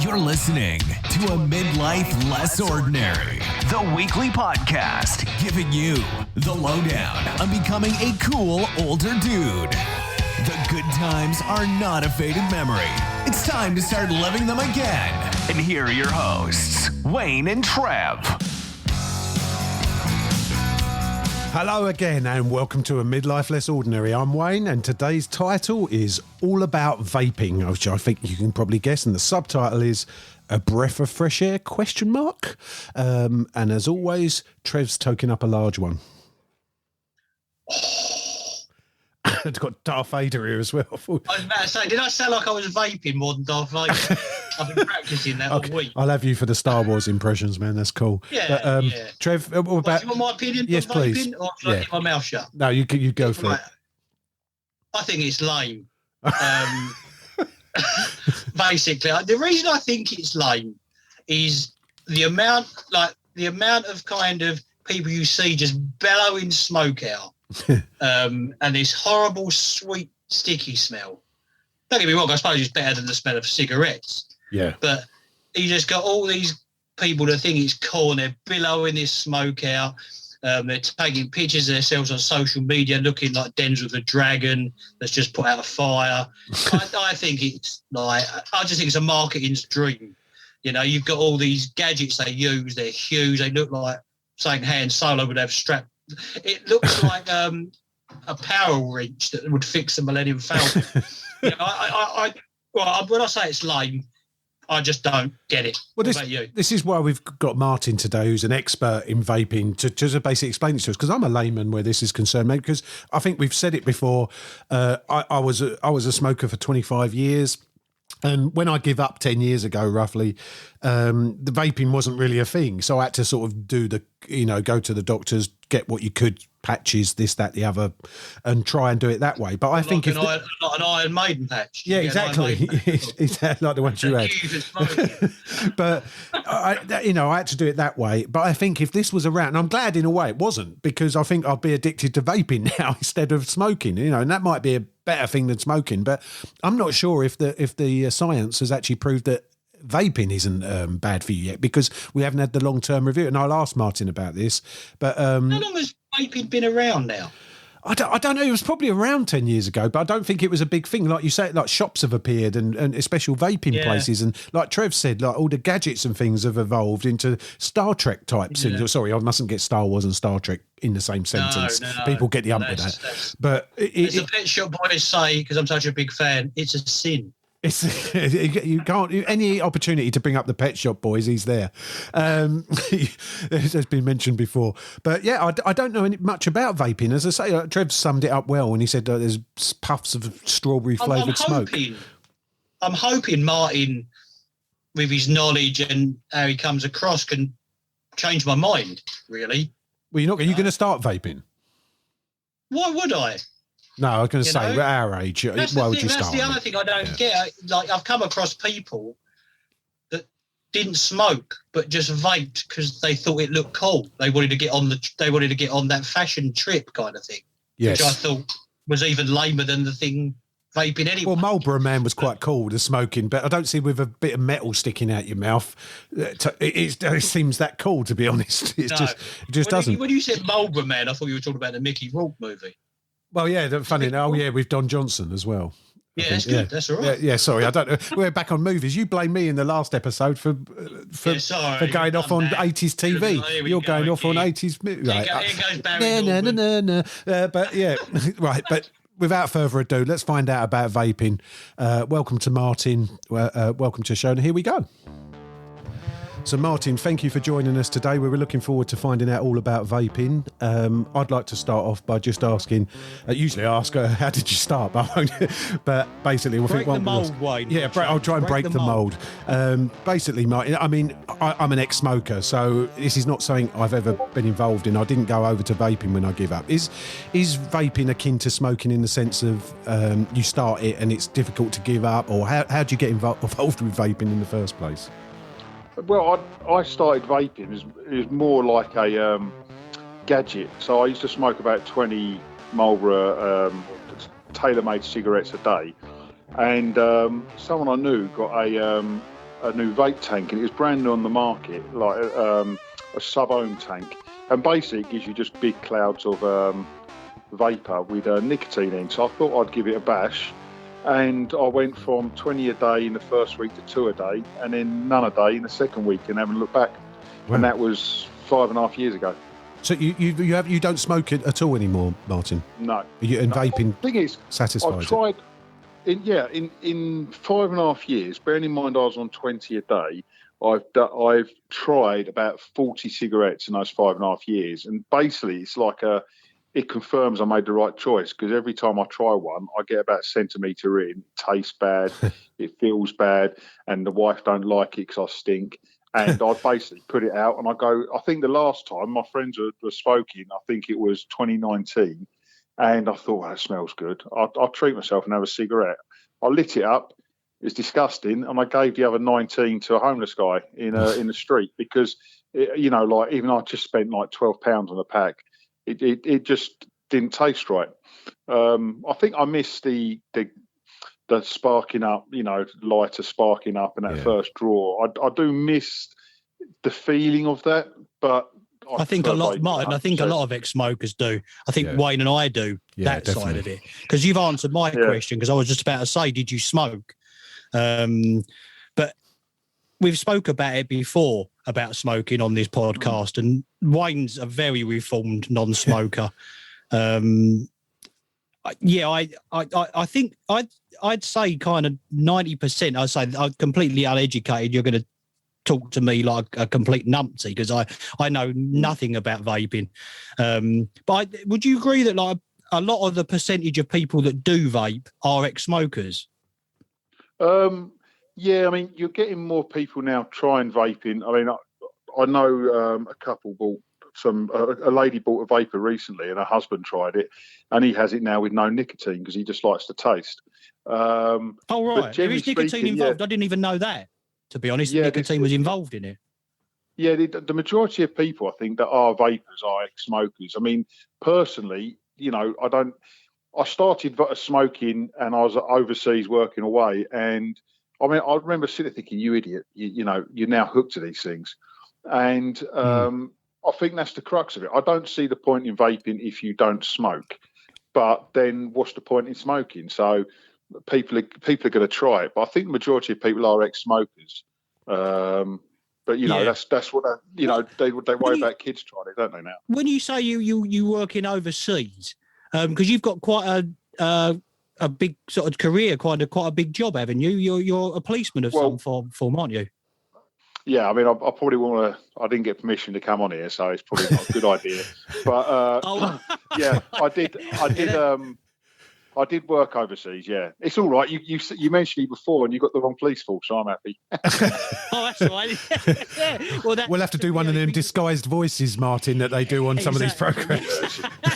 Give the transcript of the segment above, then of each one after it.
You're listening to A Midlife Less Ordinary, the weekly podcast giving you the lowdown on becoming a cool older dude. The good times are not a faded memory. It's time to start living them again. And here are your hosts, Wayne and Trev. Hello again and welcome to A Midlife Less Ordinary. I'm Wayne and today's title is All About Vaping, which I think you can probably guess, and the subtitle is A Breath of Fresh Air, ? And as always, Trev's toking up a large one. It's got Darth Vader here as well. I was about to say, did I sound like I was vaping more than Darth Vader? I've been practicing that all week. I'll have you for the Star Wars impressions, man. That's cool. Yeah, yeah. Trev, what about... Do you want my opinion yes, on vaping, please. or should I keep my mouth shut? No, you go for it. I think it's lame. Basically, the reason I think it's lame is the amount of kind of people you see just bellowing smoke out. And this horrible, sweet, sticky smell. Don't get me wrong, I suppose it's better than the smell of cigarettes. Yeah. But you just got all these people that think it's cool and they're billowing this smoke out. They're taking pictures of themselves on social media looking like Denzel the Dragon that's just put out a fire. I think it's like, I just think it's a marketing's dream. You know, you've got all these gadgets they use, they're huge, they look like saying Han Solo would have strapped. It looks like a power wrench that would fix the Millennium Falcon. You know, when I say it's lame, I just don't get it. Well, what about you? This is why we've got Martin today, who's an expert in vaping, to basically explain it to us, because I'm a layman where this is concerned, mate, because I think we've said it before. I was a smoker for 25 years. And when I give up 10 years ago, roughly, the vaping wasn't really a thing. So I had to sort of go to the doctors, get what you could, patches, this, that, the other, and try and do it that way. But I think like an Iron Maiden patch. Yeah, exactly. Exactly like the ones you had. But I had to do it that way. But I think if this was around, and I'm glad in a way it wasn't, because I think I'd be addicted to vaping now instead of smoking. And that might be a better thing than smoking. But I'm not sure if the science has actually proved that vaping isn't bad for you yet, because we haven't had the long-term review. And I'll ask Martin about this. But how long has vaping been around now? I don't know. It was probably around 10 years ago, but I don't think it was a big thing. Like you say, like shops have appeared and special vaping places. And like Trev said, like all the gadgets and things have evolved into Star Trek type things. Sorry, I mustn't get Star Wars and Sar Trek in the same sentence. No. People get the ump with that. But as the Pet Shop Boys say, because I'm such a big fan, it's a sin. You can't any opportunity to bring up the Pet Shop Boys. He's there. It's been mentioned before, but yeah, I don't know much about vaping. As I say, Trev summed it up well when he said there's puffs of strawberry flavoured smoke. I'm hoping Martin, with his knowledge and how he comes across, can change my mind. Really? Well, you're going to start vaping? Why would I? No, I was going to say, at our age, why would you start? That's the other thing I don't get. Like, I've come across people that didn't smoke but just vaped because they thought it looked cool. They wanted to get on that fashion trip kind of thing, which I thought was even lamer than the thing vaping anyway. Well, Marlboro Man was quite cool, the smoking, but I don't see with a bit of metal sticking out your mouth. It seems that cool, to be honest. It just doesn't. When you said Marlboro Man, I thought you were talking about the Mickey Rourke movie. Well, yeah, funny. Oh, yeah, with Don Johnson as well. Yeah, that's good. Yeah. That's all right. Yeah, sorry, I don't know. We're back on movies. You blame me in the last episode for going off on 80s TV. You're going off on 80s movies. Right. Here goes Barry. No. But yeah, right. But without further ado, let's find out about vaping. Welcome to Martin. Welcome to the show. And here we go. So, Martin, thank you for joining us today. We were looking forward to finding out all about vaping. I'd like to start off by just asking, usually I ask, how did you start? But basically, we'll break the mould, Wayne. Yeah, I'll try and break the mould. Basically, Martin, I mean, I'm an ex-smoker, so this is not something I've ever been involved in. I didn't go over to vaping when I give up. Is vaping akin to smoking in the sense of you start it and it's difficult to give up? Or how do you get involved with vaping in the first place? Well, I started vaping. It was more like a gadget. So I used to smoke about 20 Marlboro tailor-made cigarettes a day. And someone I knew got a new vape tank, and it was brand new on the market, like a sub-ohm tank. And basically, it gives you just big clouds of vapour with nicotine in. So I thought I'd give it a bash. And I went from 20 a day in the first week to 2 a day, and then none a day in the second week, and haven't looked back. Wow. And that was 5.5 years ago. So you don't smoke it at all anymore, Martin? No. And vaping? The thing is, satisfies I've tried. In 5.5 years, bearing in mind I was on 20 a day, I've tried about 40 cigarettes in those 5.5 years, and basically it's like it confirms I made the right choice, because every time I try one, I get about a centimetre in. It tastes bad, it feels bad, and the wife don't like it because I stink. And I basically put it out, and I go. I think the last time my friends were smoking, I think it was 2019, and I thought, well, that smells good. I'll treat myself and have a cigarette. I lit it up. It's disgusting, and I gave the other 19 to a homeless guy in the street, because even though I just spent like £12 on a pack, it just didn't taste right. I think I missed the sparking up, lighter sparking up in that first draw. I do miss the feeling of that, but I think a lot, Martin. I think a lot of ex-smokers do. I think Wayne and I do that definitely. Side of it, because you've answered my question. Because I was just about to say, did you smoke? But we've spoke about it before about smoking on this podcast, and Wayne's a very reformed non-smoker. I think I'd say kind of 90%. I'd say I'm completely uneducated. You're going to talk to me like a complete numpty, because I know nothing about vaping. But would you agree that like a lot of the percentage of people that do vape are ex-smokers? Yeah, I mean, you're getting more people now trying vaping. I mean, I know a couple bought a lady bought a vapor recently, and her husband tried it, and he has it now with no nicotine because he just likes the taste. Oh, right. There is nicotine involved. I didn't even know that, to be honest. Nicotine was involved in it. Yeah, the majority of people, I think, that are vapors are ex-smokers. I mean, personally, I started smoking and I was overseas working away, and I mean, I remember sitting there thinking, you idiot, you're now hooked to these things. And I think that's the crux of it. I don't see the point in vaping if you don't smoke, but then what's the point in smoking? So people are going to try it, but I think the majority of people are ex-smokers. But that's what they worry about kids trying it, don't they now? When you say you working overseas, because you've got quite a big sort of career, quite a big job, haven't you? You're a policeman of some form, aren't you? Yeah, I mean, I probably want to. I didn't get permission to come on here, so it's probably not a good idea. But yeah, I did work overseas. Yeah, it's all right. You mentioned it before, and you got the wrong police force, so I'm happy. Oh, that's all right. Well, we'll have to do one of them disguised voices, Martin, that they do on some of these programs.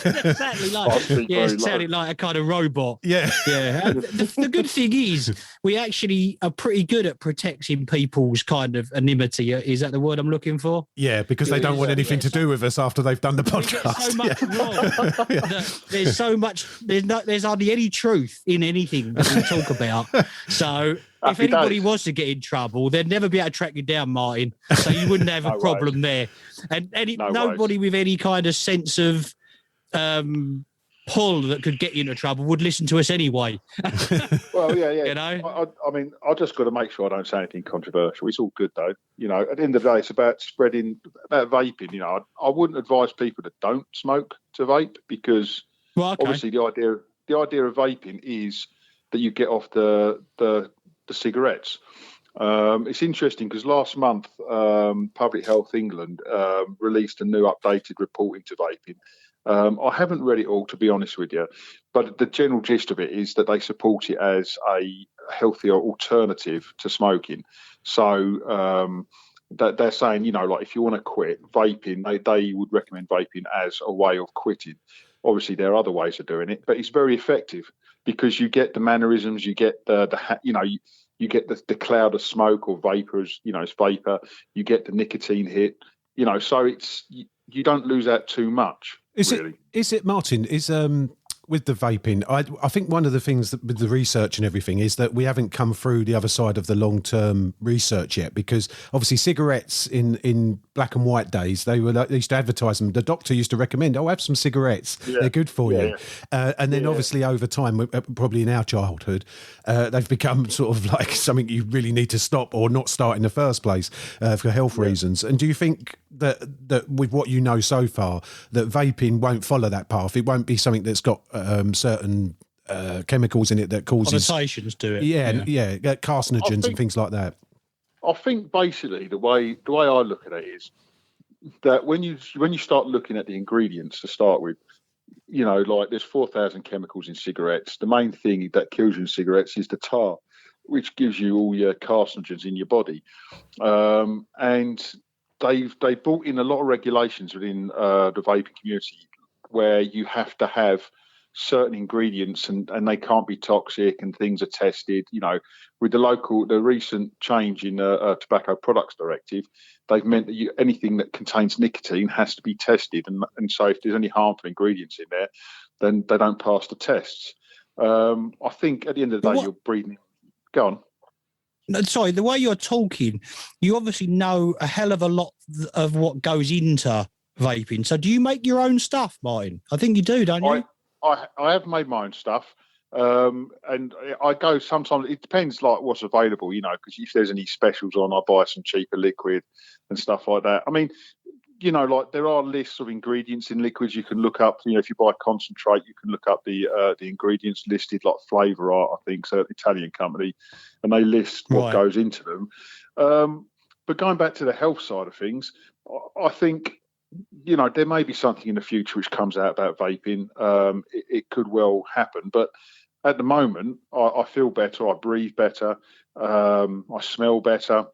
Exactly it sounded like a kind of robot. Yeah. The good thing is, we actually are pretty good at protecting people's kind of anonymity. Is that the word I'm looking for? Yeah, because they don't want anything to do with us after they've done the podcast. So much wrong. There's so much. There's hardly any truth in anything that we talk about. So if anybody was to get in trouble, they'd never be able to track you down, Martin. So you wouldn't have a problem there. And nobody with any kind of sense of pull that could get you into trouble would listen to us anyway. Well, yeah. I mean, I just got to make sure I don't say anything controversial. It's all good, though. At the end of the day, it's about about vaping. I wouldn't advise people that don't smoke to vape, because obviously the idea of vaping is that you get off the cigarettes. It's interesting because last month Public Health England released a new updated report into vaping. I haven't read it all, to be honest with you, but the general gist of it is that they support it as a healthier alternative to smoking. So that they're saying, like if you want to quit vaping, they would recommend vaping as a way of quitting. Obviously, there are other ways of doing it, but it's very effective because you get the mannerisms, you get you get the cloud of smoke or vapors, it's vapor. You get the nicotine hit, so you don't lose out too much. Is it Martin? Is with the vaping, I think one of the things that, with the research and everything is that we haven't come through the other side of the long-term research yet, because obviously cigarettes in black and white days, they used to advertise them. The doctor used to recommend, have some cigarettes. Yeah. They're good for you. Yeah. And then obviously over time, probably in our childhood, they've become sort of like something you really need to stop or not start in the first place for health reasons. And do you think that with what you know so far, that vaping won't follow that path? It won't be something that's got certain chemicals in it that causes connotations to it. Yeah, carcinogens and things like that. I think basically the way I look at it is that when you start looking at the ingredients to start with, like there's 4,000 chemicals in cigarettes. The main thing that kills you in cigarettes is the tar, which gives you all your carcinogens in your body. And they brought in a lot of regulations within the vaping community where you have to have certain ingredients and they can't be toxic and things are tested. With the recent change in Tobacco Products Directive, they've meant that anything that contains nicotine has to be tested. And so if there's any harmful ingredients in there, then they don't pass the tests. I think at the end of the day, you're breathing. Go on. No, sorry, the way you're talking, you obviously know a hell of a lot of what goes into vaping. So do you make your own stuff, Martin? I think you do, don't you? I have made my own stuff. And I go sometimes, it depends like what's available, because if there's any specials on, I buy some cheaper liquid and stuff like that. I mean, like there are lists of ingredients in liquids you can look up. If you buy concentrate, you can look up the ingredients listed, like Flavor Art, I think, so an Italian company, and they list what goes into them. But going back to the health side of things, I think, there may be something in the future which comes out about vaping. It could well happen, but at the moment, I feel better. I breathe better. I smell better.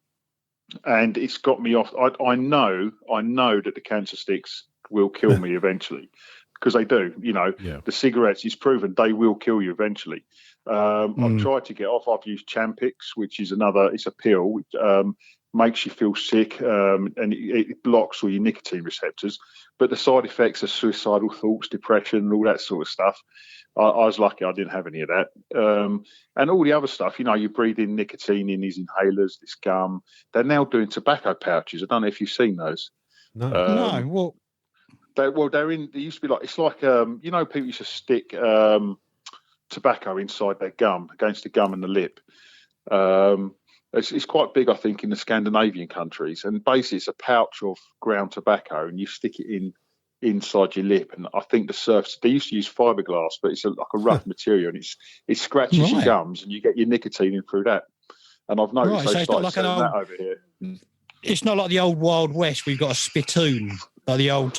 And it's got me off. I know that the cancer sticks will kill me eventually, because they do. The cigarettes, it's proven they will kill you eventually. I've tried to get off. I've used Champix, which is it's a pill, which makes you feel sick, and it blocks all your nicotine receptors. But the side effects are suicidal thoughts, depression, and all that sort of stuff. I was lucky I didn't have any of that. And all the other stuff, you breathe in nicotine in these inhalers, this gum. They're now doing tobacco pouches. I don't know if you've seen those. No. No. They're in. They used to be like, it's like, people used to stick tobacco inside their gum, against the gum and the lip. It's quite big, I think, in the Scandinavian countries. And basically, it's a pouch of ground tobacco, and you stick it inside your lip. And I think the surface, they used to use fiberglass, but it's like a rough material, and it scratches your gums, and you get your nicotine in through that. And I've noticed they started selling that over here. It's not like the old Wild West. We've got a spittoon, like the old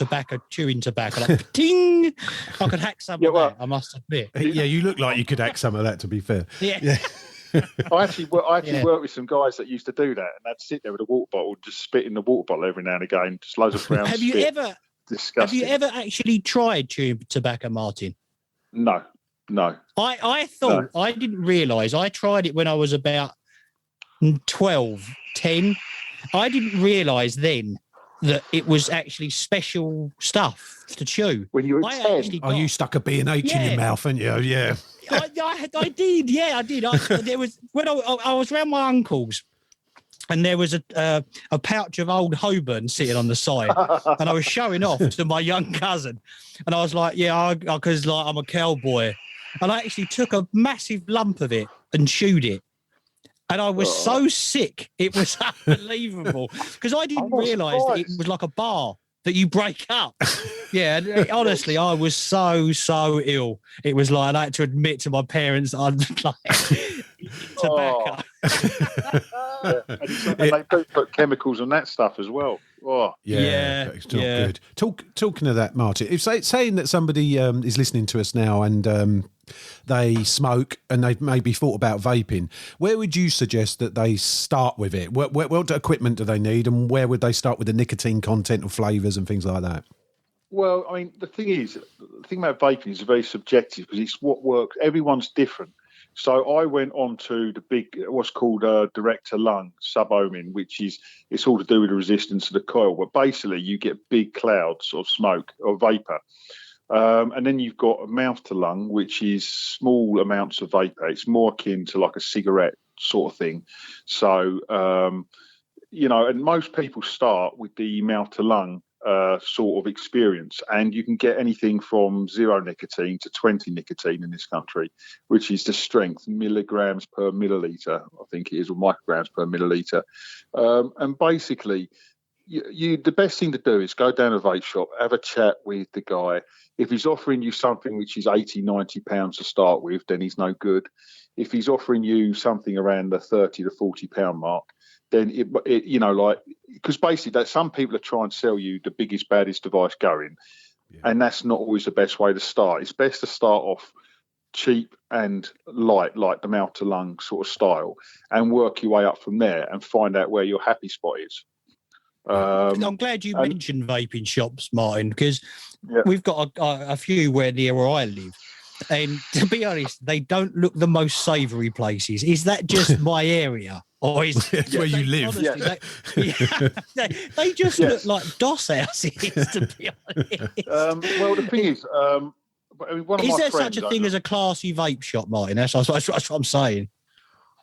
chewing tobacco. Like, ting! I could hack some of that, I must admit. Yeah, you look like you could hack some of that, to be fair. Yeah. I actually worked with some guys that used to do that, and they'd sit there with a water bottle, just spit in the water bottle every now and again, just loads of brown spit. Disgusting. Have you ever actually tried chewing tobacco, Martin? No. I thought, I didn't realise. I tried it when I was about 12, 10. I didn't realise then that it was actually special stuff to chew. When you were 10? You stuck a B&H in your mouth, haven't you? Yeah. I did. Yeah, I did. There was when I was around my uncle's, and there was a pouch of old Holborn sitting on the side, and I was showing off to my young cousin, and I was like, because I'm a cowboy, and I actually took a massive lump of it and chewed it. And I was so sick, it was unbelievable, because I didn't realise that it was like a bar that you break up. Yeah, honestly, I was so ill. It was like I had to admit to my parents I'd like tobacco. And they do put chemicals on that stuff as well. Oh. Yeah, it's not good. Talking of that, Martin, if saying that somebody is listening to us now and they smoke and they've maybe thought about vaping, where would you suggest that they start with it? What equipment do they need, and where would they start with the nicotine content or flavours and things like that? Well, I mean, the thing about vaping is very subjective, because it's what works. Everyone's different. So I went on to the big, what's called direct to lung sub-ohming, which is, it's all to do with the resistance of the coil. But basically, you get big clouds of smoke or vapour. And then you've got a mouth to lung, which is small amounts of vapor. It's more akin to like a cigarette sort of thing. So, and most people start with the mouth to lung sort of experience, and you can get anything from 0 nicotine to 20 nicotine in this country, which is the strength, milligrams per milliliter, I think it is, or micrograms per milliliter. And basically, the best thing to do is go down a vape shop, have a chat with the guy. If he's offering you something which is 80, 90 pounds to start with, then he's no good. If he's offering you something around the 30 to 40 pound mark, then because basically that some people are trying to sell you the biggest, baddest device going, and that's not always the best way to start. It's best to start off cheap and light, like the mouth to lung sort of style, and work your way up from there and find out where your happy spot is. I'm glad you mentioned vaping shops, Martin, because we've got a few near where I live. And to be honest, they don't look the most savoury places. Is that just my area? Or is where you live? Honestly, they just look like DOS houses, to be honest. Well, the thing is, is there such a thing as a classy vape shop, Martin? That's what I'm saying.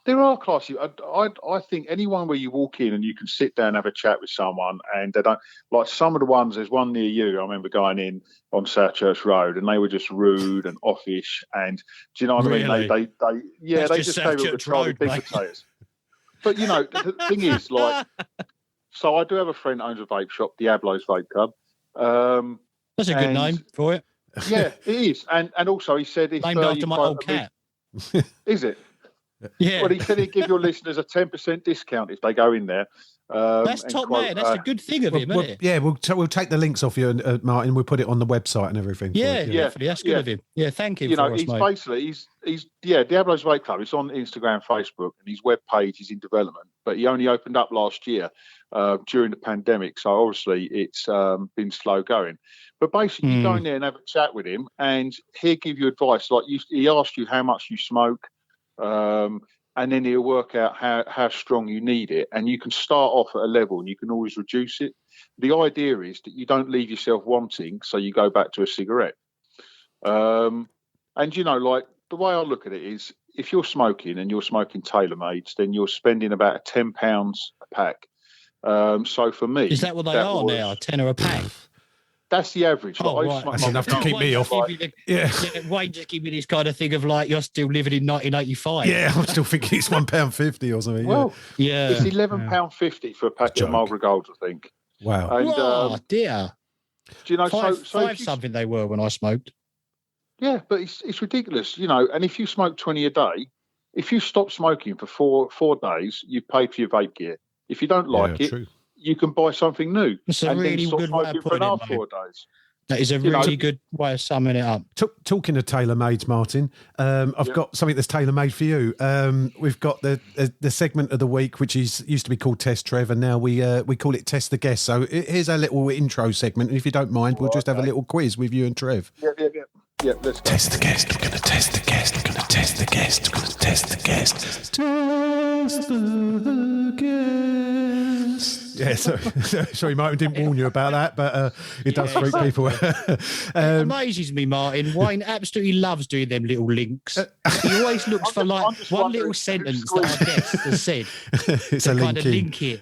There are classy. I think anyone where you walk in and you can sit down and have a chat with someone, and they don't like some of the ones. There's one near you. I remember going in on South Church Road, and they were just rude and offish. And do you know what I mean? They just gave it the big potatoes. But the thing is, like, so I do have a friend that owns a vape shop, Diablo's Vape Club. That's a good name for it. Yeah, it is. And also he said, if named after my old cat. Is it? Yeah. Well, he said he'd give your listeners a 10% discount if they go in there. That's top man. That's a good thing of him, isn't it? Yeah, we'll take the links off you, Martin. We'll put it on the website and everything. Yeah, definitely. That's good of him. Yeah, thank him. He's basically he's Diablo's Vape Club. It's on Instagram, Facebook, and his web page is in development. But he only opened up last year during the pandemic, so obviously it's been slow going. But basically, you go in there and have a chat with him, and he'll give you advice. Like he asks you how much you smoke. And then he'll work out how strong you need it. And you can start off at a level and you can always reduce it. The idea is that you don't leave yourself wanting, so you go back to a cigarette. And, like the way I look at it is if you're smoking and you're smoking TaylorMades, then you're spending about £10 a pack. So for me... Is that what they are now, £10 a pack? That's the average. Right. That's enough to keep me off. Wayne just give me this kind of thing of like you're still living in 1985. Yeah, I'm still thinking it's £1.50 or something. Well, it's £11.50 for a packet of Marlboro Golds, I think. Wow. And, dear. Do you know? Five something they were when I smoked. Yeah, but it's ridiculous, And if you smoke 20 a day, if you stop smoking for four days, you've paid for your vape gear. If you don't like it. True. You can buy something new. It's a really good way of putting it, 4 days. That is a really good way of summing it up. Talking of tailor-mades, Martin, I've got something that's tailor-made for you. We've got the segment of the week, which used to be called Test Trev, and now we call it Test the Guest. So here's our little intro segment, and if you don't mind, we'll just have a little quiz with you and Trev. Yeah, let's go. Test the guest. We're going to test the guest. We're going to test the guest. We're going to test the guest. Test the guest. Yeah, sorry, Martin, didn't warn you about that, but it does freak people. It amazes me, Martin. Wayne absolutely loves doing them little links. He always looks for like one little sentence that our guest has said. It's a kind of link it.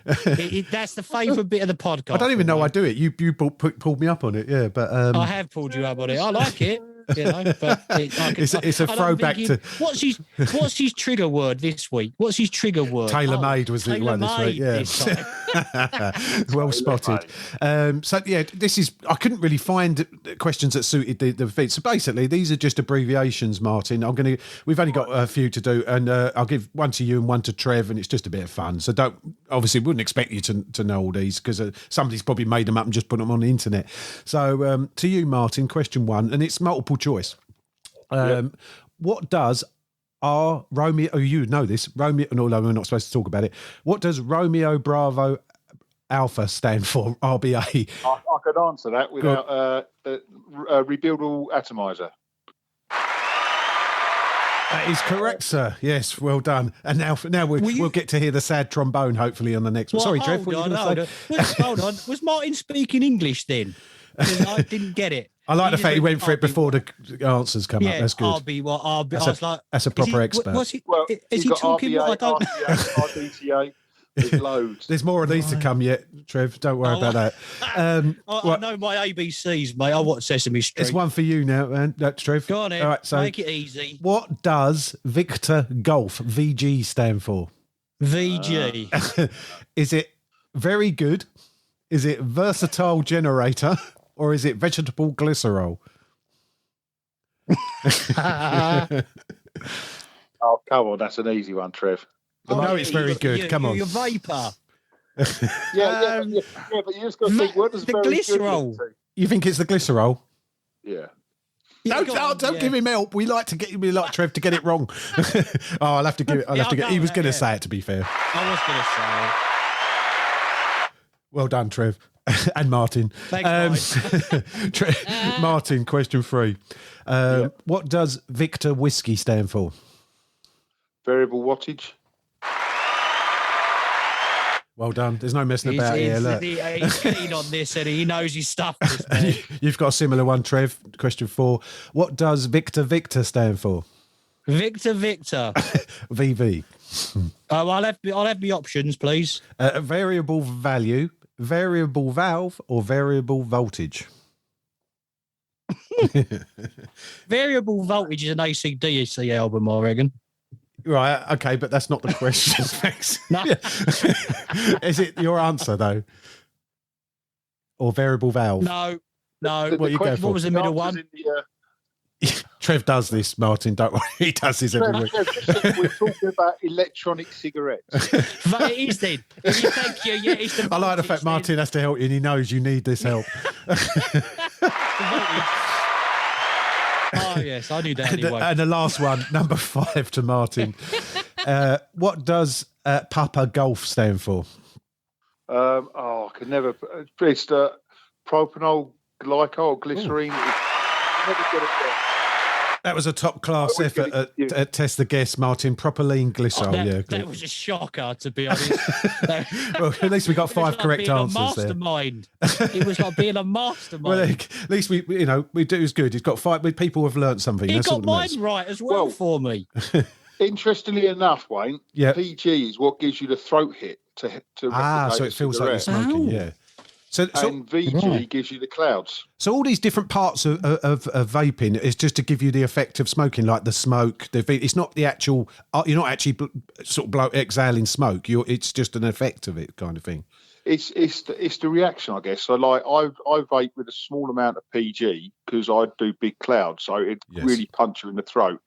That's the favourite bit of the podcast. I don't even know I do it. You pulled me up on it, yeah. But I have pulled you up on it. I like it. But it's a throwback to what's his trigger word this week? What's his trigger word? Tailor-made was the one this week. Yeah, well spotted. This is. I couldn't really find questions that suited the feed. So basically, these are just abbreviations, Martin. We've only got a few to do, and I'll give one to you and one to Trev, and it's just a bit of fun. So wouldn't expect you to know all these because somebody's probably made them up and just put them on the internet. So to you, Martin, question one, and it's multiple choice. What does Romeo? Oh, you know this. Romeo. No, we're not supposed to talk about it. What does Romeo Bravo Alpha stand for? RBA. I could answer that without the rebuildable atomizer. That is correct, sir. Yes, well done. And now we'll get to hear the sad trombone, hopefully, on the next one. Sorry, Trev. Hold on. Was Martin speaking English then? I didn't get it. I like the fact he went for it RB before the answers come up. That's good. RB, what RB? I was like, That's a proper expert. Is he talking? RBA, What I don't. RDTA. There's loads. There's more of these to come yet, Trev. Don't worry about that. I know my ABCs, mate. I watch Sesame Street. It's one for you now, man. That's Trev. Go on, then. All right, so make it easy. what does Victor Golf VG stand for? VG. Is it very good? Is it versatile generator? Or is it vegetable glycerol? Oh, come on. That's an easy one, Trev. No, it's very good. Come on. You're vapor. Yeah, but you just got to think, what does the very glycerol. good You think it's the glycerol? Yeah. Don't give him help. We like Trev to get it wrong. I'll have to give it. He was going to say it. To be fair, I was going to say it. Well done, Trev. And Martin. Thanks, Martin, question 3. What does Victor Whiskey stand for? Variable wattage. Well done. There's no messing about here. Look. He's keen on this and he knows his stuff. You've got a similar one, Trev. Question 4. What does Victor stand for? Victor. VV. I'll have the options, please. Variable value, variable valve, or variable voltage? Variable voltage is an AC/DC album, I reckon. Right, okay, but that's not the question. Thanks. No. Is it your answer, though? Or variable valve? No. What you go for? What was the middle one? Trev does this, Martin. Don't worry. He does this every week. We're talking about electronic cigarettes. But it is then. Thank you. Yeah, it's the I like the fact Martin has to help you and he knows you need this help. Oh, yes, I knew that anyway. And the last one, number 5 to Martin. What does Papa Golf stand for? I could never. It's the propanol glycol glycerine. Never get it there. That was a top class effort at Test the Guess, Martin. Propylene glycerol. That was a shocker, to be honest. Well, at least we got 5 correct answers mastermind. It was like being a mastermind. Well, at least we do. It was good. He's got 5. People have learnt something. He got mine right as well for me. Interestingly enough, Wayne, PG is what gives you the throat hit to so it feels like you're smoking. Yeah. And VG gives you the clouds. So all these different parts of vaping is just to give you the effect of smoking, like the smoke. It's not the actual. You're not actually sort of exhaling smoke. It's just an effect of it, kind of thing. It's the reaction, I guess. So like I vape with a small amount of PG because I do big clouds, so it really punch you in the throat.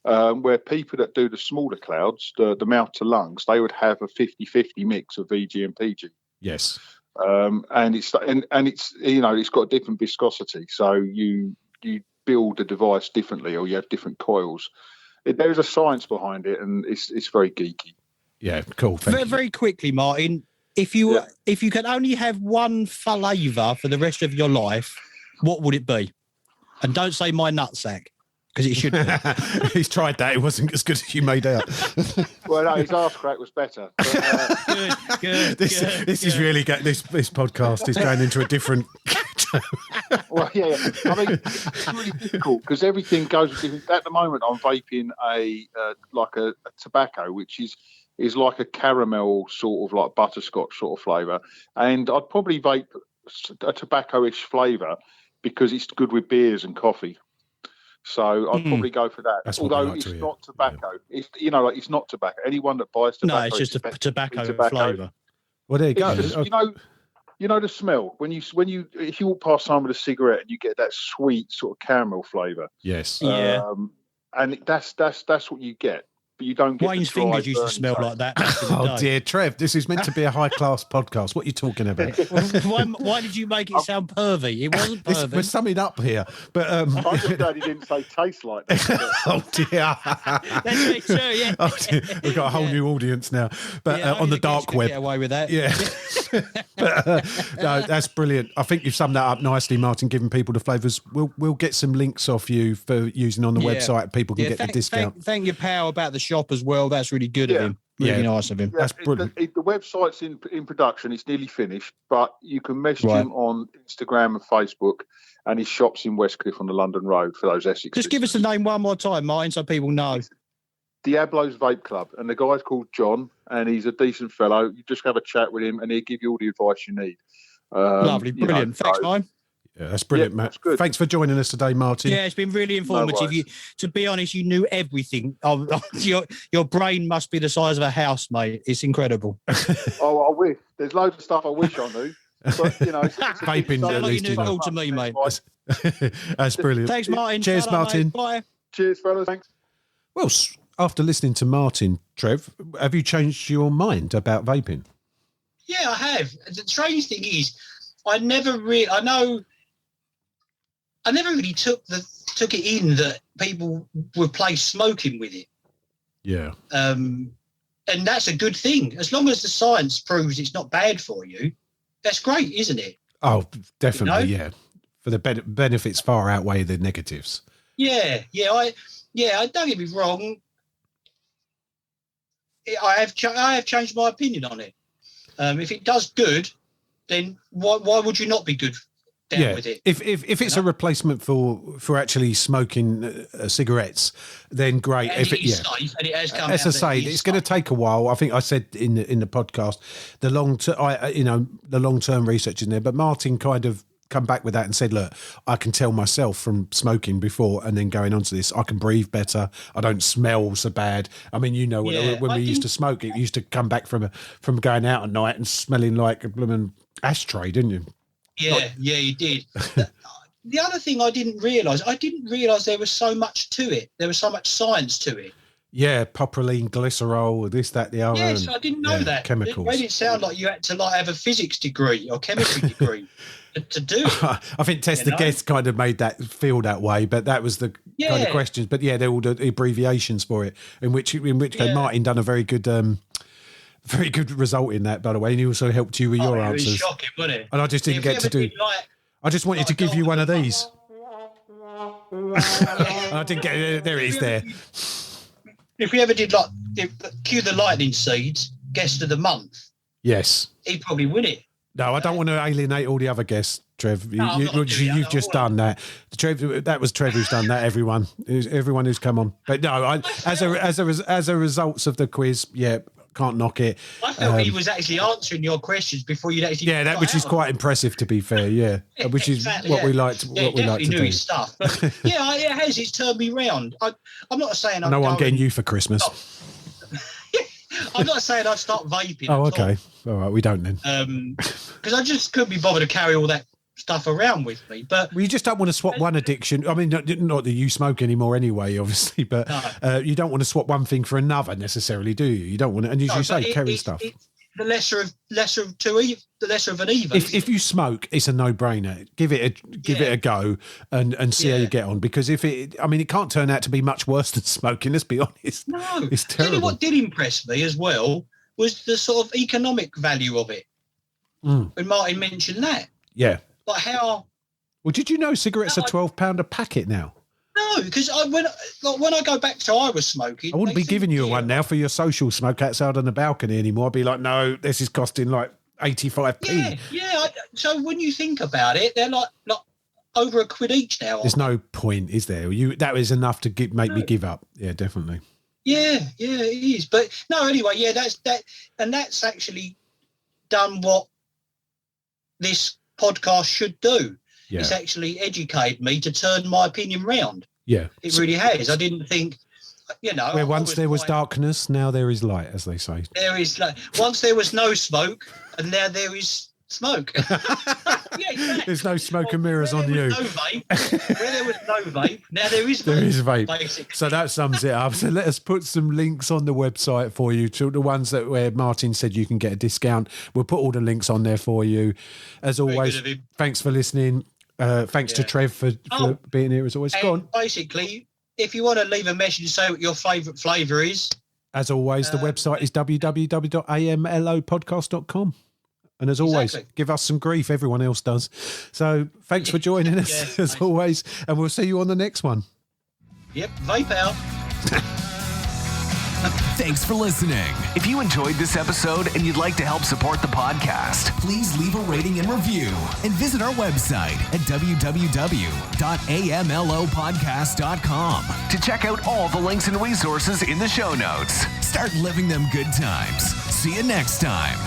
Where people that do the smaller clouds, the mouth to lungs, they would have a 50-50 mix of VG and PG. Yes. And it's it's got a different viscosity, so you build the device differently, or you have different coils. There is a science behind it, and it's very geeky. Yeah, cool. Very quickly, Martin. If you could only have one flavour for the rest of your life, what would it be? And don't say my nutsack, because it should be. He's tried that. It wasn't as good as you made out. Well, no, his arse crack was better. But, good. This is really this podcast is going into a different. Well, yeah. I mean, it's really difficult because everything goes different. At the moment, I'm vaping a tobacco, which is like a caramel sort of like butterscotch sort of flavour, and I'd probably vape a tobacco-ish flavour because it's good with beers and coffee. So I'd probably go for that. Although it's not tobacco. Yeah. It's not tobacco. Anyone that buys tobacco, no, it's just a tobacco flavour. Well, there you go. Just, you know the smell when you if you walk past someone with a cigarette and you get that sweet sort of caramel flavour. Yes. Yeah. And that's what you get. But you don't get Wayne's fingers used to smell like that. Oh dear, Trev, this is meant to be a high class podcast. What are you talking about? Why did you make it sound pervy? It wasn't pervy. We're summing up here, but I'm just glad he didn't say taste like that. Oh dear, that's true. Yeah, we've got a whole new audience now, but on the dark web. Get away with that. Yeah, but, no, that's brilliant. I think you've summed that up nicely, Martin. Giving people the flavours. We'll get some links off you for using on the website. People can get the discount. Thank your pal about the shop as well. That's really good of him. Really nice of him. That's brilliant. The website's in production. It's nearly finished, but you can message Right. him on Instagram and Facebook, and his shop's in Westcliff on the London Road for those Essex. Just give us the name one more time, Martin, so people know. Diablo's Vape Club, and the guy's called John, and he's a decent fellow. You just have a chat with him, and he'll give you all the advice you need. Lovely, brilliant. Thanks, Martin. Yeah, that's brilliant, Matt. Thanks for joining us today, Martin. Yeah, it's been really informative. No To be honest, you knew everything. Your brain must be the size of a house, mate. It's incredible. Oh, I wish. There's loads of stuff I wish I knew. But, you know, Vaping, Sound at like least you knew you it know. all to me, mate. That's brilliant. Thanks, Martin. Cheers, Shut up, Martin. mate. Bye. Cheers, fellas. Thanks. Well, after listening to Martin, Trev, have you changed your mind about vaping? Yeah, I have. The strange thing is, I never really took it in that people replace smoking with it. Yeah. And that's a good thing. As long as the science proves it's not bad for you, that's great, isn't it? Oh, definitely, You know? yeah. For the benefits far outweigh the negatives. Yeah. I don't get me wrong. I have changed my opinion on it. If it does good, then why would you not be good down with it? If it's a replacement for actually smoking cigarettes, then great. And If it is safe, and it has come as out I that say, it is it's going to safe. take a while. I think I said in the podcast the long term research in there, but Martin kind of come back with that and said, look, I can tell myself from smoking before and then going on to this, I can breathe better. I don't smell so bad. I mean, when we used to smoke, it used to come back from going out at night and smelling like a blooming ashtray, didn't you? Yeah, you did. The other thing I didn't realise there was so much to it. There was so much science to it. Yeah, propylene, glycerol, this, that, the other. Yes, I didn't know that. Chemicals. It made it sound like you had to have a physics degree or chemistry degree to do it. I think Test the Guest kind of made that feel that way, but that was the kind of questions. But yeah, they're all the abbreviations for it. In which case, Martin done a very good result in that, by the way, and he also helped you with your answers. It was shocking, wasn't it? And I just didn't get to do. I just wanted to give you one of these. And I didn't get it. There it is. There. If we ever did cue the lightning seeds, guest of the month, Yes. he'd probably win it. No, I don't want to alienate all the other guests, Trev. No, I'm not doing that. You've just done that. Trev, that was Trev who's done that. Everyone who's come on. But no, as a results of the quiz, yeah, can't knock it. I felt he was actually answering your questions before you'd actually. Yeah, which is quite impressive, to be fair. Yeah, which is exactly, what we like. What we like to knew do. his stuff. But yeah, it has. It's turned me round. I'm not saying I know I'm getting you for Christmas. I'm not saying I'd start vaping. Oh, okay. All right, we don't then. Because I just couldn't be bothered to carry all that stuff around with me. But well, you just don't want to swap one addiction. I mean, not that you smoke anymore anyway, obviously, but you don't want to swap one thing for another necessarily, do you? You don't want to, and as you say, carry stuff. The lesser of two, the lesser of an evil. If you smoke, it's a no-brainer. Give it a go and see how you get on. Because it can't turn out to be much worse than smoking. Let's be honest. No, it's terrible. Really, what did impress me as well was the sort of economic value of it. When Martin mentioned that, like how. Well, did you know cigarettes are £12 a packet now? No, because when I go back to I was smoking, I wouldn't be giving you one now for your social smoke outside on the balcony anymore. I'd be like, no, this is costing like 85p. Yeah. So when you think about it, they're like over £1 each now. There's no point, is there? That is enough to make me give up. Yeah, definitely. Yeah, it is. But no, anyway, yeah, that's actually done what this podcast should do. Yeah. It's actually educated me to turn my opinion round. Yeah. It really has. I didn't think, where once there was darkness, now there is light, as they say. There is once there was no smoke, and now there is smoke. Exactly. There's no smoke and mirrors on you. Where there was no vape, now there is vape. There is vape. Basically. So that sums it up. So let us put some links on the website for you to the ones where Martin said you can get a discount. We'll put all the links on there for you. As always, thanks for listening. Thanks to Trev for being here as always. Go on. Basically, if you want to leave a message and say what your favourite flavour is. As always, the website is www.amlopodcast.com. And as always, give us some grief. Everyone else does. So thanks for joining us as always. And we'll see you on the next one. Yep, vape out. Thanks for listening. If you enjoyed this episode and you'd like to help support the podcast, please leave a rating and review and visit our website at www.amlopodcast.com to check out all the links and resources in the show notes. Start living them good times. See you next time.